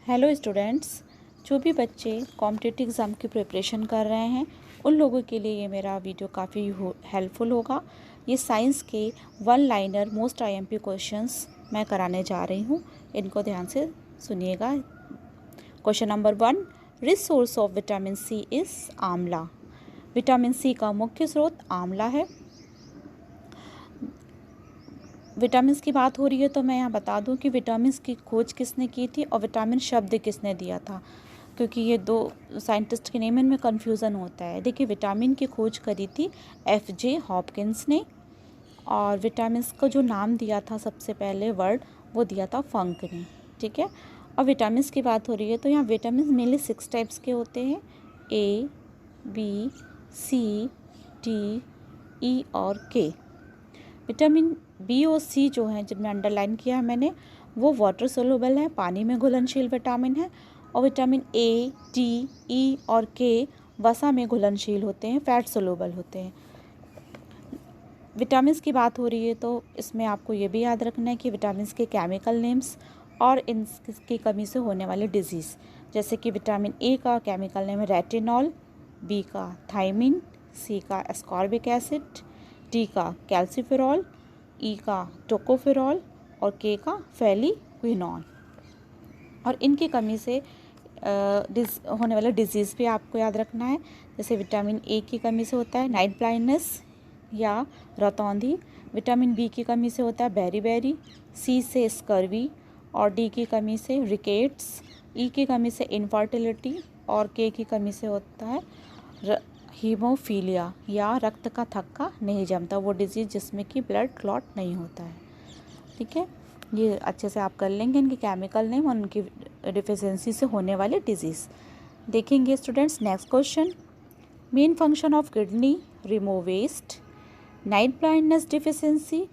Hello students, जो भी बच्चे कॉम्पिटिटिव एग्ज़ाम की प्रिपरेशन कर रहे हैं उन लोगों के लिए ये मेरा वीडियो काफ़ी हेल्पफुल होगा। ये साइंस के one liner most IMP questions मैं कराने जा रही हूँ, इनको ध्यान से सुनिएगा। Question number 1, rich source of vitamin C is amla. Vitamin C का मुख्य स्रोत आंवला है। विटामिन की बात हो रही है तो मैं यहाँ बता दूँ कि विटामिन की खोज किसने की थी और विटामिन शब्द किसने दिया था, क्योंकि ये दो साइंटिस्ट के नेम में कन्फ्यूज़न होता है। देखिए, विटामिन की खोज करी थी F.J. हॉपकिंस ने, और विटामिन को जो नाम दिया था सबसे पहले वर्ड वो दिया था फंक ने। ठीक है, और विटामिन की बात हो रही है तो यहाँ विटामिन मेनली 6 टाइप्स के होते हैं, A, B, C, D, E और K। विटामिन बी और सी जो हैं, जिनमें अंडरलाइन किया है मैंने, वो वाटर सोल्यूबल है, पानी में घुलनशील विटामिन है। और विटामिन ए, डी, ई और के वसा में घुलनशील होते हैं, फैट सोल्यूबल होते हैं। विटामिन की बात हो रही है तो इसमें आपको ये भी याद रखना है कि विटामिन के केमिकल नेम्स और इनकी कमी से होने वाले डिजीज़, जैसे कि विटामिन ए का केमिकल नेम है रेटिनॉल, बी का थायमिन, सी का एस्कॉर्बिक एसिड, डी का कैल्सिफेरॉल, ई का टोकोफेरॉल और के का फेलिक्विनॉन। और इनकी कमी से होने वाला डिजीज़ भी आपको याद रखना है। जैसे विटामिन ए की कमी से होता है नाइट ब्लाइंडनेस या रतौंधी, विटामिन बी की कमी से होता है बेरी, सी से स्कर्वी और डी की कमी से रिकेट्स, ई की कमी से इनफर्टिलिटी और के की कमी से होता है हीमोफीलिया या रक्त का थक्का नहीं जमता, वो डिजीज़ जिसमें कि ब्लड क्लॉट नहीं होता है। ठीक है, ये अच्छे से आप कर लेंगे इनके केमिकल नेम और उनकी डिफिशियंसी से होने वाले डिजीज़। देखेंगे students next question, main function of kidney remove waste, night blindness deficiency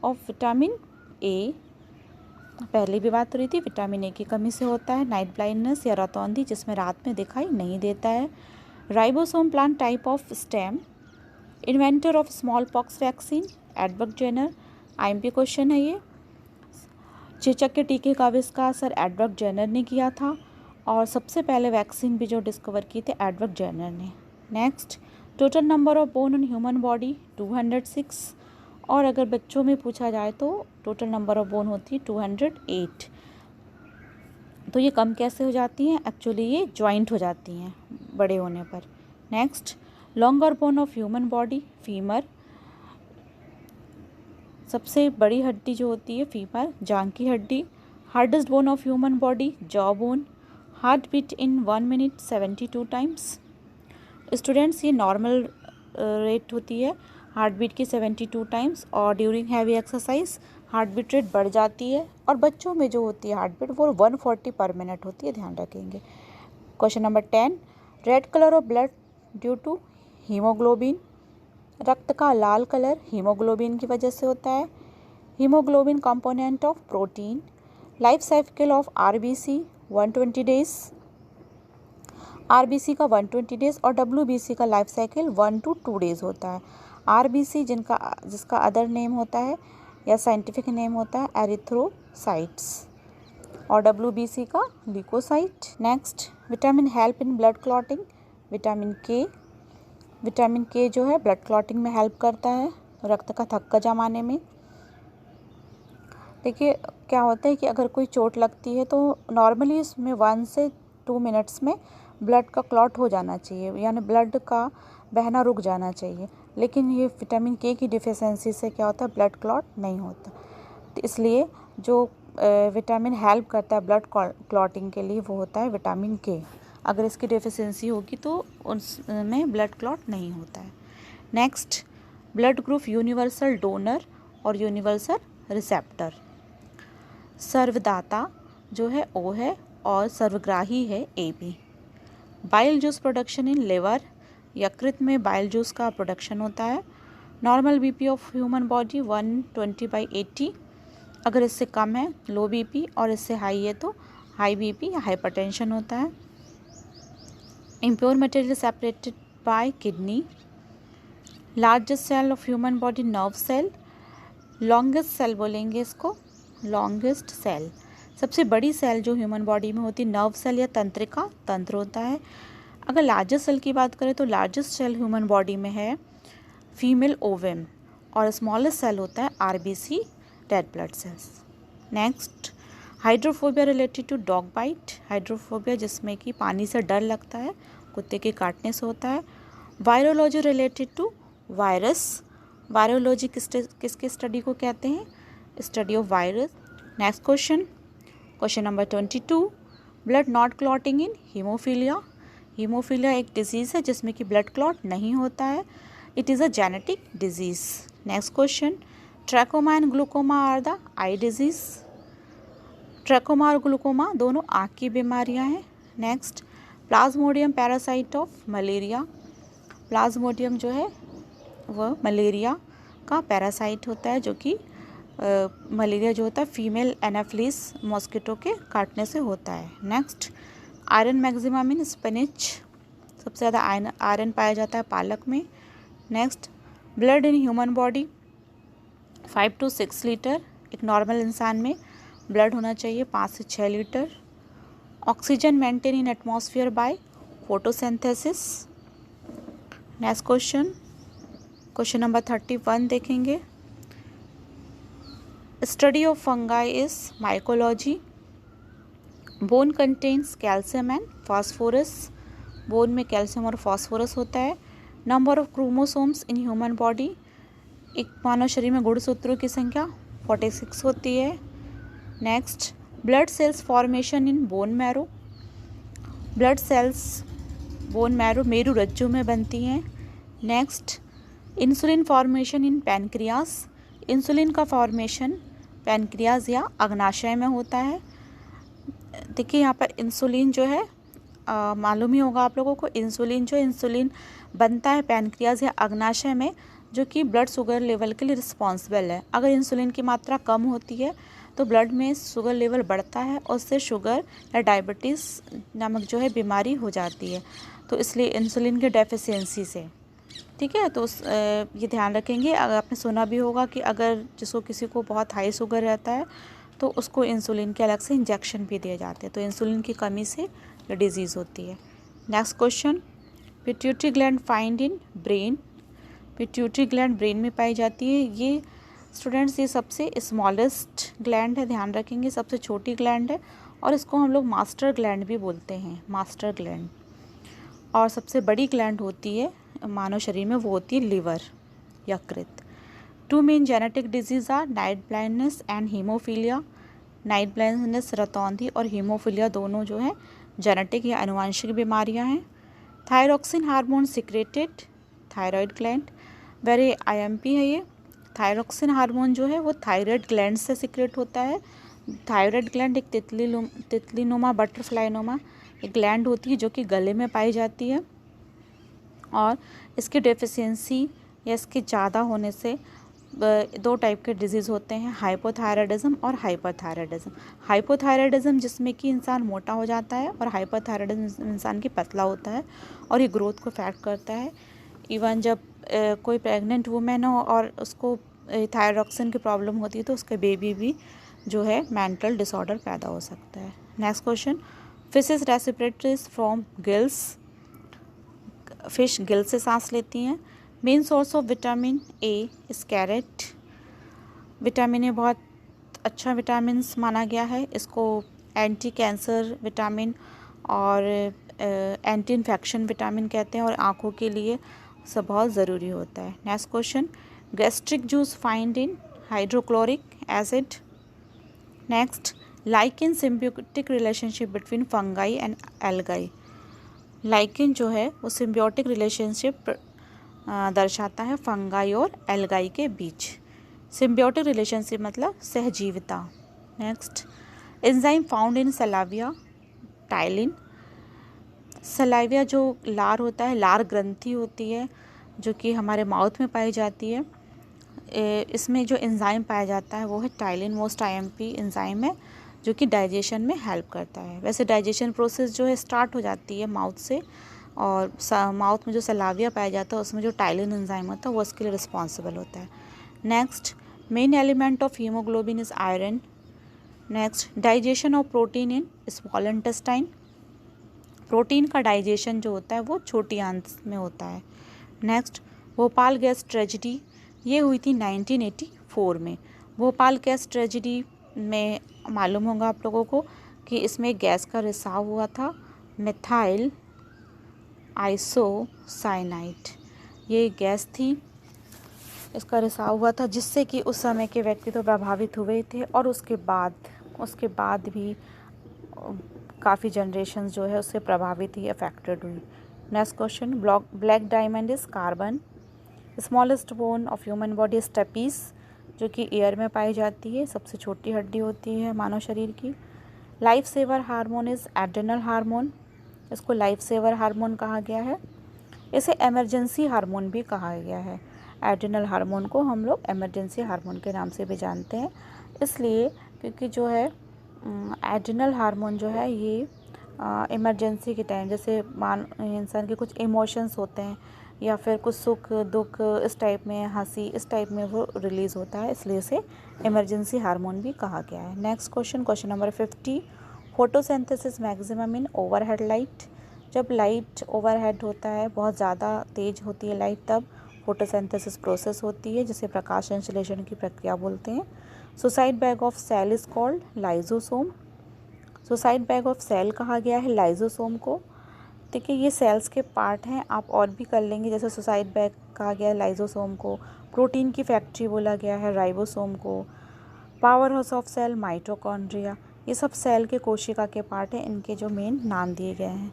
of vitamin A. पहले भी बात हो रही थी, विटामिन ए की कमी से होता है नाइट ब्लाइंडनेस या रतौंधी, जिसमें रात में दिखाई नहीं देता है। Ribosome plant type of stem, inventor of smallpox vaccine Edward Jenner. IMP question है ये। चेचक के टीके का आविष्कार सर एडवर्ड जेनर ने किया था, और सबसे पहले वैक्सीन भी जो डिस्कवर की थी एडवर्ड जेनर ने। Next, total number of bone in human body 206, और अगर बच्चों में पूछा जाए तो टोटल नंबर ऑफ बोन होती है 208। तो ये कम कैसे हो जाती हैं? एक्चुअली ये ज्वाइंट हो जाती हैं बड़े होने पर। Next, longer bone of human body femur, सबसे बड़ी हड्डी जो होती है फीमर, जांग की हड्डी। Hardest bone of human body jaw bone, heartbeat in 1 minute 72 times. Students, ये नॉर्मल रेट होती है हार्ट बीट की 72 टाइम्स, और during heavy exercise heartbeat rate बढ़ जाती है, और बच्चों में जो होती है हार्ट बीट वो 140 पर मिनट होती है, ध्यान रखेंगे। Question number 10, red colour of blood due to haemoglobin, रक्त का लाल कलर हीमोग्लोबिन की वजह से होता है। Haemoglobin component of protein, life cycle of RBC 120 days, RBC का 120 डेज और डब्ल्यूबीसी का लाइफ साइकिल 1 to 2 डेज होता है। आरबीसी जिसका अदर नेम होता है या साइंटिफिक नेम होता है एरिथ्रोसाइट्स, और डब्ल्यूबीसी का leucocyte. Next, vitamin help in blood clotting, vitamin K जो है ब्लड क्लॉटिंग में हेल्प करता है, रक्त का थक्का जमाने में। देखिए, क्या होता है कि अगर कोई चोट लगती है तो नॉर्मली इसमें 1 से 2 मिनट्स में ब्लड का क्लॉट हो जाना चाहिए, यानी ब्लड का बहना रुक जाना चाहिए, लेकिन ये विटामिन के की डिफिशियंसी से क्या होता है, ब्लड क्लॉट नहीं होता। तो इसलिए जो विटामिन हेल्प करता है ब्लड क्लॉटिंग के लिए वो होता है विटामिन के। अगर इसकी डिफिशियंसी होगी तो उसमें ब्लड क्लॉट नहीं होता है। Next, blood group universal donor और यूनिवर्सल रिसेप्टर। सर्वदाता जो है ओ है और सर्वग्राही है A B. Bile juice production in liver, यकृत में बाइल जूस का प्रोडक्शन होता है। Normal BP of human body 120/80, अगर इससे कम है लो बीपी और इससे हाई है तो हाई बीपी या हाइपरटेंशन होता है। Impure material separated by kidney. Largest cell of human body nerve cell, longest cell बोलेंगे इसको लॉन्गेस्ट सेल, सबसे बड़ी सेल जो ह्यूमन बॉडी में होती है नर्व सेल या तंत्रिका तंत्र होता है। अगर लार्जेस्ट सेल की बात करें तो लार्जेस्ट सेल ह्यूमन बॉडी में है फीमेल ओवम, और स्मॉलेस्ट सेल होता है RBC red blood cells. Next, hydrophobia related to dog bite, hydrophobia जिसमें कि पानी से डर लगता है, कुत्ते के काटने से होता है। Virology related to virus, virology किसके स्टडी को कहते हैं, study of virus. Next question number 22, blood not clotting in haemophilia, haemophilia एक डिजीज़ है जिसमें कि ब्लड क्लॉट नहीं होता है, it is a genetic disease. Next question, trachoma and glaucoma are the eye disease, trachoma और ग्लूकोमा दोनों आँख की बीमारियां हैं। Next, plasmodium parasite of malaria, plasmodium जो है वह मलेरिया का पैरासाइट होता है, जो कि मलेरिया जो होता है फीमेल एनाफिलिस मॉस्किटो के काटने से होता है। Next, iron maximum in spinach, सबसे ज़्यादा आयरन पाया जाता है पालक में। Next, blood in human body 5 to 6 litre, एक नॉर्मल इंसान में ब्लड होना चाहिए 5 से 6 litre. Oxygen maintain in atmosphere by photosynthesis. Next question number 31 देखेंगे, study of fungi is mycology, bone contains calcium and phosphorus, bone में कैल्शियम और phosphorus होता है। Number of chromosomes in human body, एक मानव शरीर में गुणसूत्रों की संख्या 46 होती है। Next, blood cells formation in bone marrow, blood cells bone marrow मेरु रज्जु में बनती हैं। Next, insulin formation in pancreas, insulin का फॉर्मेशन पैनक्रियाज या अग्नाशय में होता है। देखिए यहाँ पर इंसुलिन जो है मालूम ही होगा आप लोगों को, इंसुलिन बनता है पैनक्रियाज या अग्नाशय में, जो कि ब्लड शुगर लेवल के लिए रिस्पॉन्सिबल है। अगर इंसुलिन की मात्रा कम होती है तो ब्लड में शुगर लेवल बढ़ता है और उससे शुगर या डायबिटीज़ नामक जो है बीमारी हो जाती है, तो इसलिए इंसुलिन की डेफिशिएंसी से, ठीक है। तो ये ध्यान रखेंगे। अगर आपने सुना भी होगा कि अगर किसी को बहुत हाई शुगर रहता है तो उसको इंसुलिन के अलग से इंजेक्शन भी दिए जाते हैं, तो इंसुलिन की कमी से ये डिजीज़ होती है। Next question, pituitary gland find in brain, pituitary gland brain में पाई जाती है। ये स्टूडेंट्स ये सबसे स्मॉलेस्ट ग्लैंड है, ध्यान रखेंगे, सबसे छोटी ग्लैंड है, और इसको हम लोग मास्टर ग्लैंड भी बोलते हैं, मास्टर ग्लैंड। और सबसे बड़ी ग्लैंड होती है मानव शरीर में, वो होती है लिवर, यकृत। 2 main genetic disease are night blindness and haemophilia, night blindness रतौंधी और हीमोफीलिया दोनों जो है जेनेटिक या आनुवंशिक बीमारियां हैं। Thyroxine hormone secreted, thyroid gland, very IMP है ये। थायरॉक्सिन हार्मोन जो है वो थायराइड ग्लैंड से सिक्रेट होता है। थायराइड ग्लैंड एक तितलीनुमा बटरफ्लाईनुमा एक ग्लैंड होती है जो कि गले में पाई जाती है, और इसकी डेफिशिएंसी या इसके ज़्यादा होने से 2 टाइप के डिजीज़ होते हैं, हाइपोथायराइडिज्म और हाइपरथायराइडिज्म। हाइपोथायराइडिज्म जिसमें कि इंसान मोटा हो जाता है, और हाइपरथायराइडिज्म इंसान की पतला होता है, और ये ग्रोथ को इफेक्ट करता है। इवन जब कोई प्रेग्नेंट वुमेन हो और उसको थायरॉक्सिन की प्रॉब्लम होती है तो उसके बेबी भी जो है मेंटल डिसऑर्डर पैदा हो सकता है। Next question, fishes respirates from gills, fish gill से सांस लेती हैं। Main source of vitamin A is carrot, vitamin A बहुत अच्छा विटामिन माना गया है, इसको एंटी कैंसर विटामिन और एंटी इन्फेक्शन विटामिन कहते हैं, और आँखों के लिए सब बहुत ज़रूरी होता है। Next question, gastric juice find in hydrochloric acid. Next, lichen symbiotic relationship between fungi and algae, lichen जो है वो सिम्बियोटिक रिलेशनशिप दर्शाता है फंगाई और एल्गाई के बीच। सिम्बियोटिक रिलेशनशिप मतलब सहजीविता। Next, enzyme found in saliva, ptyalin, saliva जो लार होता है, लार ग्रंथि होती है जो कि हमारे माउथ में पाई जाती है, इसमें जो एंजाइम पाया जाता है वो है टाइलिन, मोस्ट आईएमपी एंजाइम है जो कि डाइजेशन में हेल्प करता है। वैसे डाइजेशन प्रोसेस जो है स्टार्ट हो जाती है माउथ से, और माउथ में जो सलाविया पाया जाता है उसमें जो टाइलिन एंजाइम होता है वो इसके लिए रिस्पॉन्सिबल होता है। Next, main element of haemoglobin is iron, next, digestion of protein in small intestine. Protein का डाइजेशन जो होता है वो छोटी आंत में होता है। नेक्स्ट, भोपाल गैस ट्रेजिडी, ये हुई थी 1984 में। भोपाल गैस ट्रेजिडी में मालूम होगा आप लोगों को कि इसमें गैस का रिसाव हुआ था, मिथाइल आइसोसाइनाइड, ये गैस थी, इसका रिसाव हुआ था, जिससे कि उस समय के व्यक्ति तो प्रभावित हुए थे और उसके बाद भी काफ़ी जनरेशन जो है उससे प्रभावित ही अफेक्टेड हुई। Next question, black diamond is carbon. Smallest bone of human body stapes, जो कि एयर में पाई जाती है, सबसे छोटी हड्डी होती है मानव शरीर की। Life saver hormone is adrenal hormone, इसको लाइफ सेवर हार्मोन कहा गया है। इसे इमरजेंसी हार्मोन भी कहा गया है। एड्रेनल हार्मोन को हम लोग इमरजेंसी हार्मोन के नाम से भी जानते हैं, इसलिए क्योंकि जो है एड्रेनल हार्मोन जो है ये इमरजेंसी के टाइम, जैसे इंसान के कुछ इमोशंस होते हैं या फिर कुछ सुख दुख इस टाइप में, हंसी इस टाइप में वो रिलीज़ होता है, इसलिए इसे इमरजेंसी हार्मोन भी कहा गया है। Next question, question number 50, photosynthesis maximum in overhead light. जब लाइट ओवरहेड होता है, बहुत ज़्यादा तेज होती है लाइट, तब फोटोसिंथेसिस प्रोसेस होती है, जिसे प्रकाश संश्लेषण की प्रक्रिया बोलते हैं। Suicide bag of cell is called lysosome. Suicide bag of cell कहा गया है लाइजोसोम को। देखिए ये सेल्स के पार्ट हैं, आप और भी कर लेंगे, जैसे सुसाइड बैग कहा गया है लाइजोसोम को, प्रोटीन की फैक्ट्री बोला गया है राइबोसोम को, powerhouse of cell mitochondria, ये सब सेल के कोशिका के पार्ट हैं, इनके जो मेन नाम दिए गए हैं।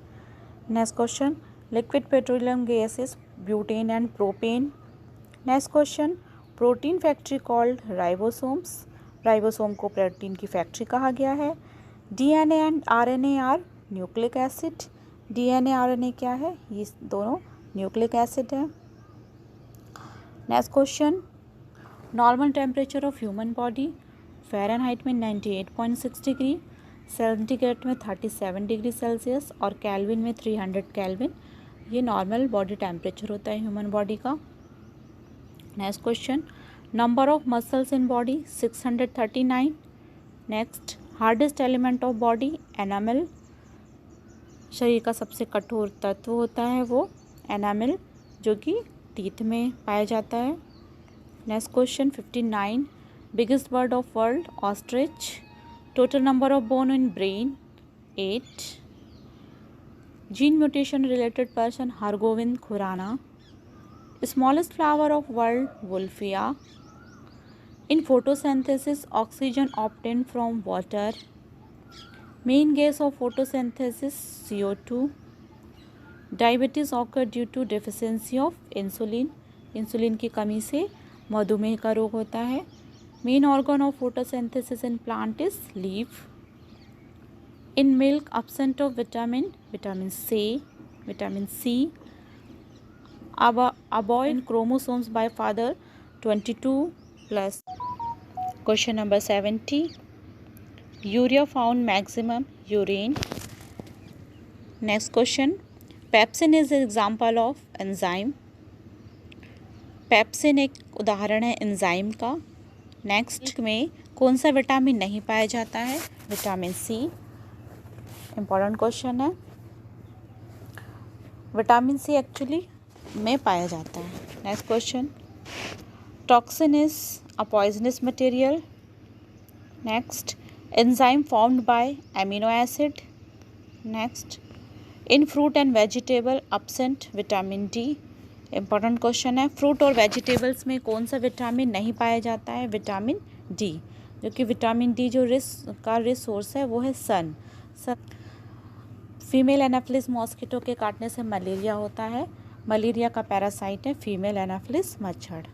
Next question, liquid petroleum gases butane and propane. Next question, protein factory called ribosomes. Ribosome को प्रोटीन की फैक्ट्री कहा गया है। DNA and RNA are nucleic acid. DNA RNA क्या है? ये दोनों न्यूक्लिक एसिड है। Next question, normal temperature of human body, Fahrenheit में 98.6 डिग्री, सेंटीग्रेड में 37 डिग्री सेल्सियस और केल्विन में 300 केल्विन, ये नॉर्मल बॉडी टेम्परेचर होता है ह्यूमन बॉडी का। Next question, number of muscles in body 639। Next, hardest element of body enamel, शरीर का सबसे कठोर तत्व होता है वो एनामल, जो कि टीथ में पाया जाता है। Next question 59, biggest bird of world ostrich, total number of bone in brain 8, gene mutation related person Hargobind Khorana, smallest flower of world Wolffia, in photosynthesis oxygen obtained from water, main gas of photosynthesis CO2, diabetes occur due to deficiency of insulin, insulin की कमी से मधुमेह का रोग होता है। Main organ of photosynthesis in plant is leaf. In milk absent of vitamin C, avoid chromosomes by father 22+. Question number 70, urea found maximum urine. Next question, pepsin is example of enzyme. Pepsin एक उदाहरण है enzyme का। Next में कौन सा vitamin नहीं पाया जाता है? Vitamin C. इम्पॉर्टेंट क्वेश्चन है, विटामिन सी एक्चुअली में पाया जाता है। Next question, toxin is a poisonous material. Next, enzyme formed by amino acid. Next, in fruit and vegetable absent vitamin D. Important question है, फ्रूट और vegetables में कौन सा विटामिन नहीं पाया जाता है? विटामिन डी, जो कि विटामिन डी जो रिसोर्स है वो है सन। फीमेल एनाफिलिस मॉस्किटो के काटने से मलेरिया होता है। मलेरिया का पैरासाइट है फीमेल एनाफिलिस मच्छर।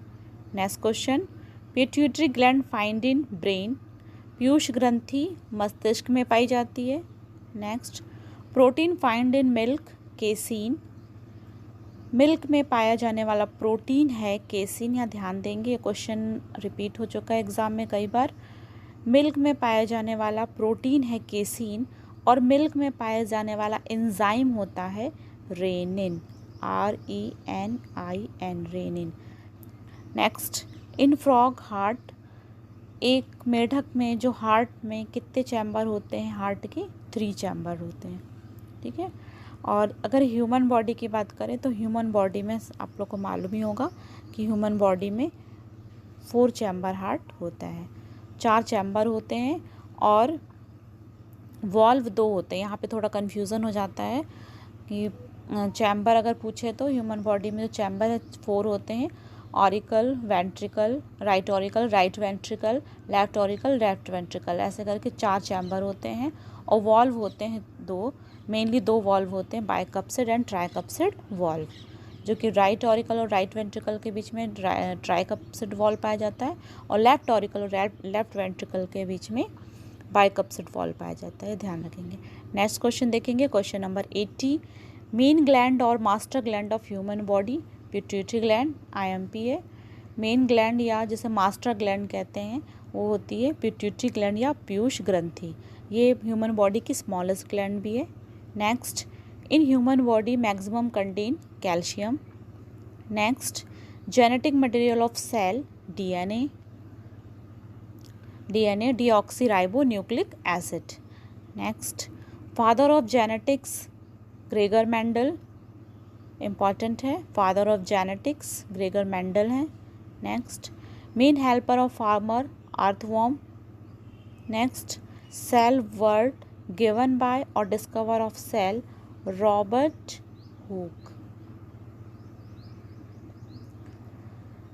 Next question, pituitary gland find in brain. Piyush ग्रंथि मस्तिष्क में पाई जाती है। Next, protein find in milk casein. Milk में पाया जाने वाला प्रोटीन है केसीन। यहाँ ध्यान देंगे, ये क्वेश्चन रिपीट हो चुका है एग्जाम में कई बार। मिल्क में पाया जाने वाला प्रोटीन है केसीन और मिल्क में पाया जाने वाला एंजाइम होता है renin, RENIN, renin. Next, in frog heart एक मेढक में जो हार्ट में कितने चैम्बर होते हैं? हार्ट के 3 चैम्बर होते हैं, ठीक है। और अगर ह्यूमन बॉडी की बात करें तो ह्यूमन बॉडी में आप लोग को मालूम ही होगा कि ह्यूमन बॉडी में 4 चैम्बर हार्ट होता है, 4 चैम्बर होते हैं और वॉल्व 2 होते हैं। यहाँ पे थोड़ा कन्फ्यूज़न हो जाता है कि चैम्बर अगर पूछे तो ह्यूमन बॉडी में जो चैम्बर है 4 होते हैं, auricle, ventricle, right auricle, right ventricle, left auricle, left ventricle, ऐसे करके 4 चैम्बर होते हैं। और वॉल्व होते हैं 2, मेनली 2 वॉल्व होते हैं, बाइकप्सिड एंड ट्राइकप्सिड वॉल्व, जो कि राइट ऑरिकल और राइट वेंट्रिकल के बीच में ट्राइकप्सिड वॉल्व पाया जाता है, और लेफ्ट ऑरिकल और लेफ्ट वेंट्रिकल के बीच में बाइकप्सिड वॉल्व पाया जाता है, ध्यान रखेंगे। नेक्स्ट क्वेश्चन देखेंगे, क्वेश्चन नंबर 80। मेन ग्लैंड और master gland of human body, pituitary gland, IMP है। मेन ग्लैंड या जिसे मास्टर ग्लैंड कहते हैं वो होती है पिट्यूटरी ग्लैंड या पीयूष ग्रंथि, ये ह्यूमन बॉडी की स्मॉलेस्ट ग्लैंड भी है। Next, in human body maximum contain calcium. Next, genetic material of cell DNA, deoxyribonucleic acid. Next, father of genetics Gregor Mendel, important है, father of genetics Gregor Mendel है। Next, main helper of farmer earthworm. Next, cell word given by और discover of cell Robert Hooke.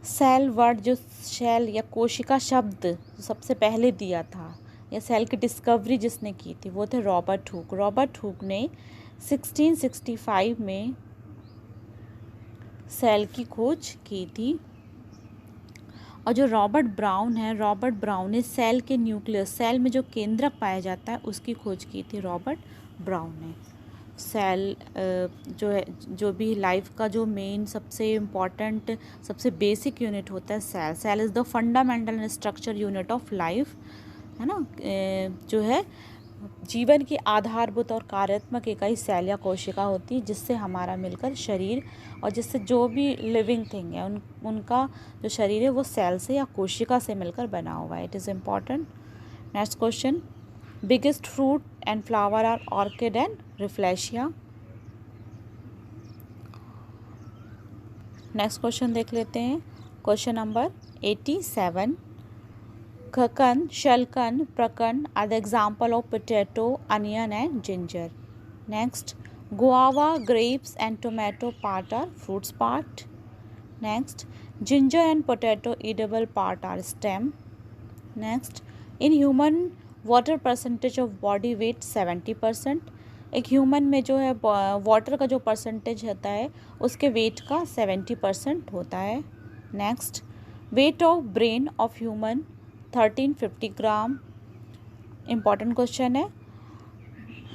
Cell word जो cell या कोशिका शब्द सबसे पहले दिया था या सेल की डिस्कवरी जिसने की थी वो थे रॉबर्ट हुक। रॉबर्ट हुक ने 1665 में सेल की खोज की थी। और जो रॉबर्ट ब्राउन है, रॉबर्ट ब्राउन ने सेल के न्यूक्लियस, सेल में जो केंद्रक पाया जाता है उसकी खोज की थी रॉबर्ट ब्राउन ने। सेल जो है, जो भी लाइफ का जो मेन सबसे इम्पॉर्टेंट सबसे बेसिक यूनिट होता है cell. Cell is the fundamental and structure unit of life, है ना। जो है जीवन की आधारभूत और कार्यात्मक इकाई सेल या कोशिका होती है, जिससे हमारा मिलकर शरीर और जिससे जो भी लिविंग थिंग है उनका जो शरीर है वो सेल से या कोशिका से मिलकर बना हुआ है। It is important. Next question, biggest fruit and flower are orchid and rafflesia. Next question देख लेते हैं, क्वेश्चन नंबर 87। खकन, शलकन, प्रकन are the example of potato, onion and ginger. Next, guava, grapes and tomato part are fruits part. Next, ginger and potato edible part are stem. Next, in human water percentage of body weight 70%. एक human में जो है water का जो percentage होता है उसके wait का 70% होता है। Next, weight of brain of human 1350 gram. Important question है,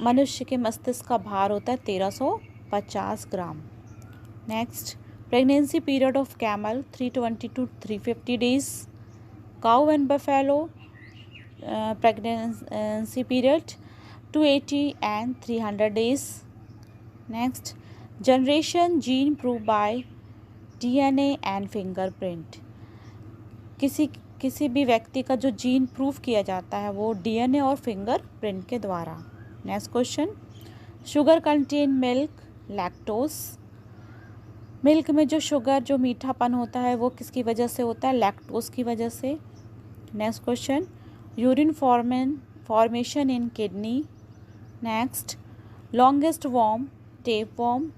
मनुष्य के मस्तिष्क का भार होता है 1350 gram. Next, pregnancy period of camel 320 to 350 days. Cow and buffalo pregnancy period 280 and 300 days. Next, generation gene proved by DNA and fingerprint. किसी भी व्यक्ति का जो जीन प्रूव किया जाता है वो DNA और फिंगरप्रिंट के द्वारा। Next question, sugar contain milk, lactose. Milk में जो शुगर जो मीठापन होता है वो किसकी वजह से होता है? लैक्टोज की वजह से। Next question, urine formation in kidney. Next, longest worm, tape worm.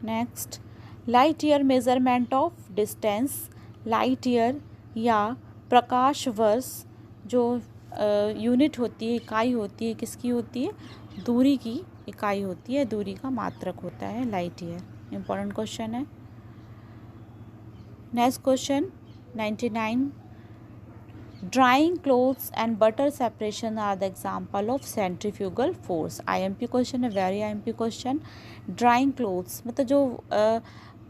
Next, light year measurement of distance. Light year या प्रकाश वर्ष जो यूनिट होती है, इकाई होती है, किसकी होती है? दूरी की इकाई होती है, दूरी का मात्रक होता है लाइट ईयर। इम्पोर्टेंट क्वेश्चन है। Next question 99, drying clothes and butter separation are the example of centrifugal force. IMP question है, very IMP question. Drying clothes मतलब जो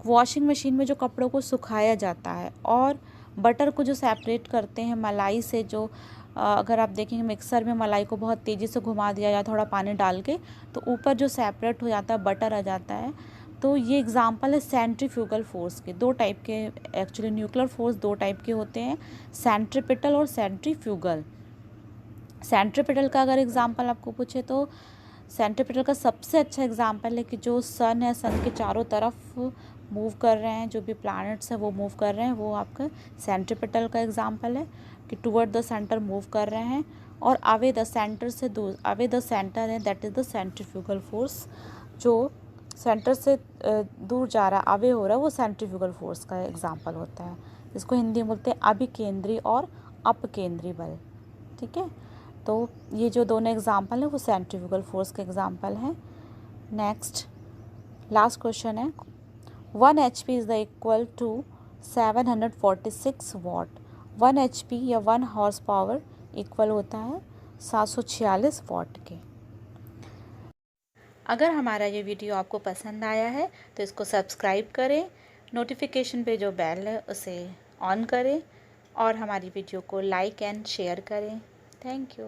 वॉशिंग मशीन में जो कपड़ों को सुखाया जाता है, और बटर को जो सेपरेट करते हैं मलाई से, जो अगर आप देखेंगे मिक्सर में मलाई को बहुत तेज़ी से घुमा दिया जाए थोड़ा पानी डाल के, तो ऊपर जो सेपरेट हो जाता है बटर आ जाता है, तो ये एग्जांपल है सेंट्रीफ्यूगल फोर्स के। दो टाइप के एक्चुअली न्यूक्लियर फोर्स दो टाइप के होते हैं, सेंट्रीपिटल और सेंट्रीफ्यूगल। सेंट्रीपिटल का अगर एग्जांपल आपको पूछे तो सेंट्रीपिटल का सबसे अच्छा एग्जांपल है कि जो सन है, सन के चारों तरफ मूव कर रहे हैं, जो भी प्लैनेट्स हैं वो मूव कर रहे हैं, वो आपका सेंट्रीपिटल का एग्जांपल है कि टुवर्ड द सेंटर मूव कर रहे हैं। और अवे द सेंटर से दूर, अवे द सेंटर है, that is the centrifugal force. जो सेंटर से दूर जा रहा है, अवे हो रहा है, वो सेंट्रीफ्यूगल फोर्स का एग्जांपल होता है, जिसको हिंदी में बोलते हैं अभिकेंद्री और अपकेंद्री बल। ठीक है, तो ये जो दोनों एग्जांपल है वो सेंट्रीफ्यूगल फोर्स के एग्जांपल हैं। नेक्स्ट लास्ट क्वेश्चन है, 1 HP is the equal to 746 watt. 1 HP या 1 हॉर्स पावर इक्वल होता है 746 वाट के। अगर हमारा ये वीडियो आपको पसंद आया है तो इसको सब्सक्राइब करें, नोटिफिकेशन पे जो बेल है उसे ऑन करें और हमारी वीडियो को लाइक एंड शेयर करें। Thank you.